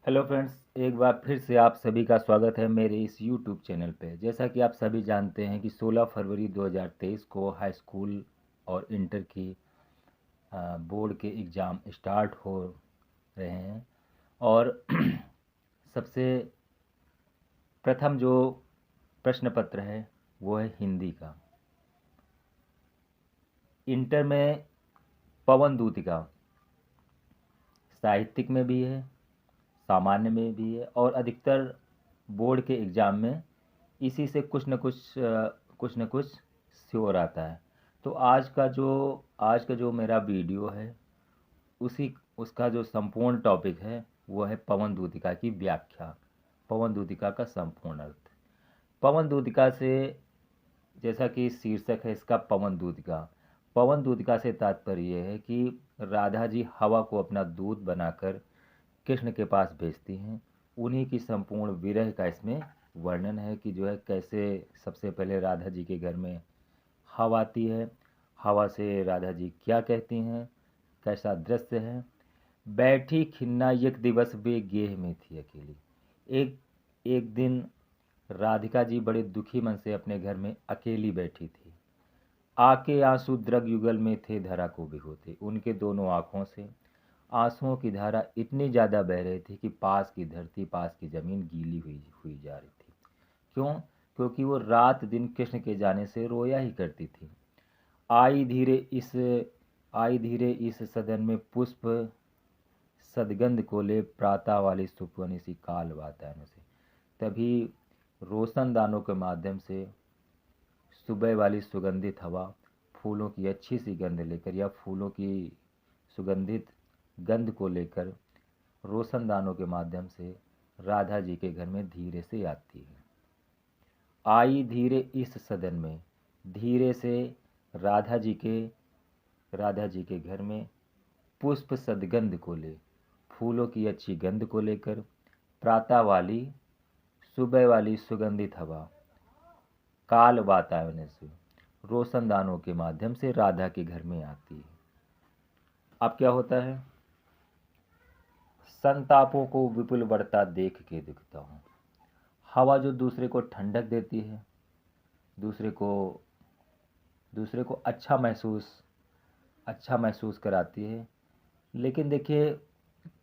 Hello friends, एक बार फिर से आप सभी का स्वागत है मेरे इस यूट्यूब चैनल पे। जैसा कि आप सभी जानते हैं कि 16 फरवरी 2023 को हाई स्कूल और इंटर की बोर्ड के एग्ज़ाम स्टार्ट हो रहे हैं। और सबसे प्रथम जो प्रश्न पत्र है वो है हिंदी का। इंटर में पवन दूतिका साहित्यिक में भी है, सामान्य में भी है, और अधिकतर बोर्ड के एग्ज़ाम में इसी से कुछ न कुछ श्योर आता है। तो आज का जो मेरा वीडियो है उसी उसका जो संपूर्ण टॉपिक है वो है पवन दूतिका की व्याख्या, पवन दूतिका का संपूर्ण अर्थ। पवन दूतिका से, जैसा कि शीर्षक है इसका, पवन दूतिका से तात्पर्य यह है कि राधा जी हवा को अपना दूत बनाकर कृष्ण के पास भेजती हैं। उन्हीं की संपूर्ण विरह का इसमें वर्णन है कि जो है कैसे सबसे पहले राधा जी के घर में हवा आती है, हवा से राधा जी क्या कहती हैं, कैसा दृश्य है। बैठी खिन्ना एक दिवस वे गेह में थी अकेली। एक एक दिन राधिका जी बड़े दुखी मन से अपने घर में अकेली बैठी थी। आके आंसू द्रग युगल में थे धरा को भिगोते। उनके दोनों आंखों से आंसुओं की धारा इतनी ज़्यादा बह रही थी कि पास की धरती, पास की ज़मीन गीली हुई हुई जा रही थी। क्यों? क्योंकि वो रात दिन कृष्ण के जाने से रोया ही करती थी। आई धीरे इस आई धीरे इस सदन में पुष्प सदगंध को ले प्रातः वाली सुपवनी सी काल वातायन से। तभी रोशनदानों के माध्यम से सुबह वाली सुगंधित हवा फूलों की अच्छी सी गंध लेकर, या फूलों की सुगंधित गंध को लेकर रोशनदानों के माध्यम से राधा जी के घर में धीरे से आती है। आई धीरे इस सदन में, धीरे से राधा जी के घर में पुष्प सदगंध को ले, फूलों की अच्छी गंध को लेकर प्रातः वाली सुबह वाली सुगंधित हवा काल वातावरण से रोशनदानों के माध्यम से राधा के घर में आती है। अब क्या होता है? संतापों को विपुल बढ़ता देख के दुखता हूँ। हवा जो दूसरे को ठंडक देती है, दूसरे को अच्छा महसूस कराती है। लेकिन देखिए,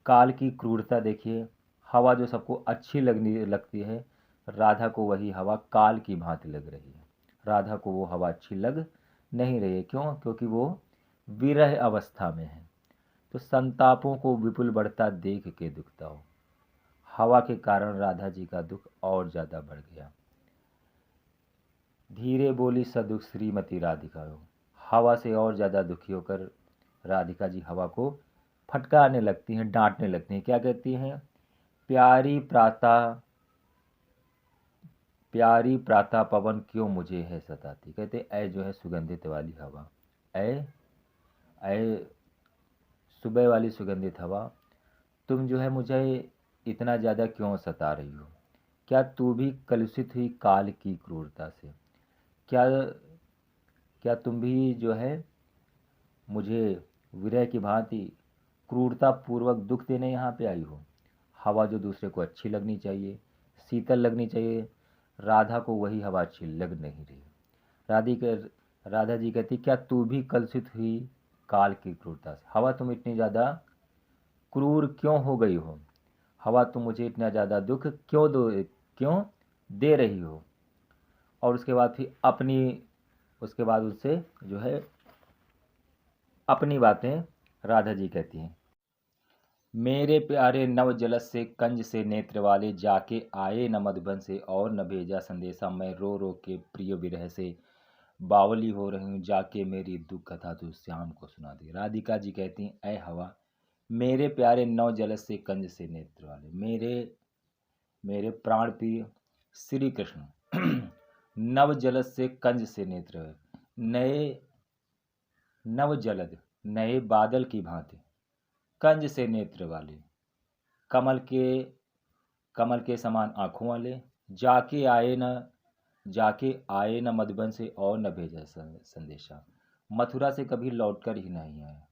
काल की क्रूरता देखिए। हवा जो सबको अच्छी लगती है, राधा को वही हवा काल की भांति लग रही है। राधा को वो हवा अच्छी लग नहीं रही है। क्यों? क्योंकि वो विरह अवस्था में है। तो संतापों को विपुल बढ़ता देख के दुखता हो। हवा के कारण राधा जी का दुख और ज़्यादा बढ़ गया। धीरे बोली सदुख श्रीमती राधिका हो। हवा से और ज़्यादा दुखी होकर राधिका जी हवा को फटकारने लगती हैं, डांटने लगती हैं। क्या कहती हैं? प्यारी प्रातः पवन क्यों मुझे है सताती। कहते ऐ जो है सुगंधित वाली हवा, ऐ ऐ सुबह वाली सुगंधित हवा, तुम जो है मुझे इतना ज़्यादा क्यों सता रही हो? क्या तू भी कलुषित हुई काल की क्रूरता से? क्या क्या तुम भी जो है मुझे विरह की भांति क्रूरता पूर्वक दुख देने यहाँ पे आई हो? हवा जो दूसरे को अच्छी लगनी चाहिए, शीतल लगनी चाहिए, राधा को वही हवा अच्छी लग नहीं रही। राधा जी कहती, क्या तू भी कलुषित हुई काल की क्रूरता से? हवा तुम इतनी ज़्यादा क्रूर क्यों हो गई हो? हवा तुम मुझे इतना ज़्यादा दुख क्यों दे रही हो? और उसके बाद उससे जो है अपनी बातें राधा जी कहती हैं। मेरे प्यारे नव जलस से कंज से नेत्र वाले, जाके आए न मधुबन से और न भेजा संदेशा। मैं रो रो के प्रिय विरह से बावली हो रही हूँ, जाके मेरी दुख कथा तू श्याम को सुना दे। राधिका जी कहती हैं, ऐ हवा, मेरे प्यारे नव जलस से कंज से नेत्र वाले, मेरे प्राण प्रिय श्री कृष्ण नव जलस से कंज से नेत्र, नए नव जलद, नए बादल की भांति, कंज से नेत्र वाले, कमल के कमल के समान आँखों वाले, जाके आए न मधुबन से और न भेजा संदेशा। मथुरा से कभी लौटकर ही नहीं आया।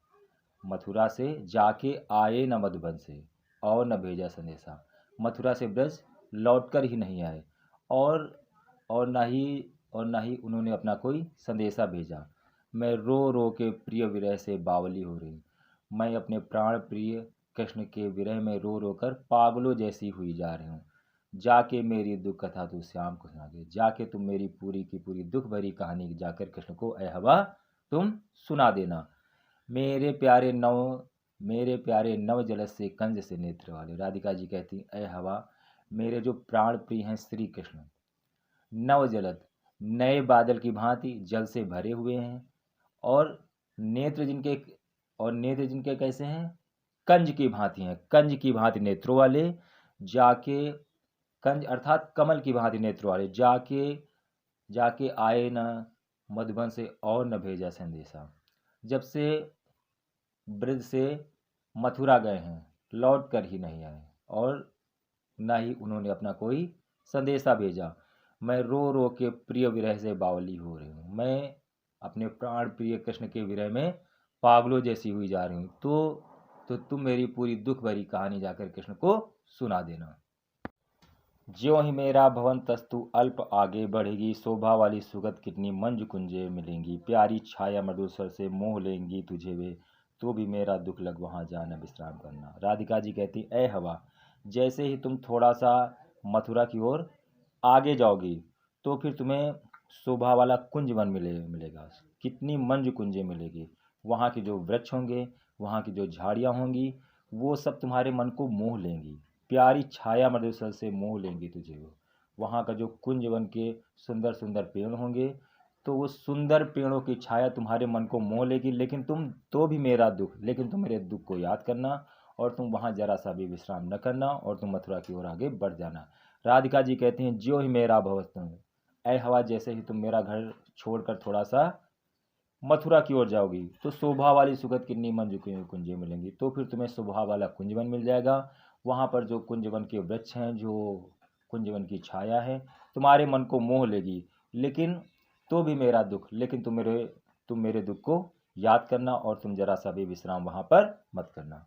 मथुरा से जाके आए न मधुबन से, और न भेजा संदेशा। मथुरा से ब्रज लौटकर ही नहीं आए, और और ना ही उन्होंने अपना कोई संदेशा भेजा। मैं रो रो के प्रिय विरह से बावली हो रही हूँ। मैं अपने प्राण प्रिय कृष्ण के विरह में रो रो कर पागलों जैसी हुई जा रही हूँ। जाके मेरी दुख कथा तू श्याम को सुना दे। जाके तुम मेरी पूरी की पूरी दुख भरी कहानी जाकर कृष्ण को ए हवा तुम सुना देना। मेरे प्यारे नव मेरे प्यारे नव जलस से कंज से नेत्र वाले। राधिका जी कहती ए हवा, मेरे जो प्राण प्रिय हैं श्री कृष्ण, नव जलद नए बादल की भांति जल से भरे हुए हैं, और नेत्र जिनके नेत्र जिनके कैसे हैं, कंज की भांति हैं, कंज की भांति नेत्रों वाले। जाके कंज अर्थात कमल की भांति नेत्रों वाले। जाके जाके आए न मधुबन से और न भेजा संदेशा। जब से ब्रज से मथुरा गए हैं लौट कर ही नहीं आए, और न ही उन्होंने अपना कोई संदेशा भेजा। मैं रो रो के प्रिय विरह से बावली हो रही हूँ। मैं अपने प्राण प्रिय कृष्ण के विरह में पागलों जैसी हुई जा रही हूँ। तो तुम मेरी पूरी दुख भरी कहानी जाकर कृष्ण को सुना देना। ज्यों ही मेरा भवन तस्तु अल्प आगे बढ़ेगी, शोभा वाली सुगत कितनी मंज कुंजे मिलेंगी। प्यारी छाया मधुस्वर से मोह लेंगी तुझे वे, तो भी मेरा दुख लग वहाँ जाना विश्राम करना। राधिका जी कहती ए हवा, जैसे ही तुम थोड़ा सा मथुरा की ओर आगे जाओगी तो फिर तुम्हें शोभा वाला कुंज वन मिलेगा। कितनी मंज कुंजे मिलेगी। वहाँ के जो वृक्ष होंगे, वहाँ की जो झाड़ियाँ होंगी, वो सब तुम्हारे मन को मोह लेंगी। प्यारी छाया मधुस्वर से मोह लेंगी तुझे वो। वहाँ का जो कुंज वन के सुंदर सुंदर पेड़ होंगे, तो वो सुंदर पेड़ों की छाया तुम्हारे मन को मोह लेगी। लेकिन तुम तुम मेरे दुख को याद करना, और तुम वहाँ जरा सा भी विश्राम न करना, और तुम मथुरा की ओर आगे बढ़ जाना। राधिका जी कहती हैं ज्यों ही मेरा भवन, ऐ हवा, जैसे ही तुम मेरा घर छोड़कर थोड़ा सा मथुरा की ओर जाओगी तो शोभा वाली सुगत कितनी मंजू कुंजे मिलेंगी। तो फिर तुम्हें शोभा वाला कुंजवन मिल जाएगा। वहाँ पर जो कुंजवन के वृक्ष हैं, जो कुंजवन की छाया है, तुम्हारे मन को मोह लेगी। लेकिन तो भी मेरा दुख, लेकिन तुम मेरे दुख को याद करना, और तुम जरा सा भी विश्राम वहाँ पर मत करना।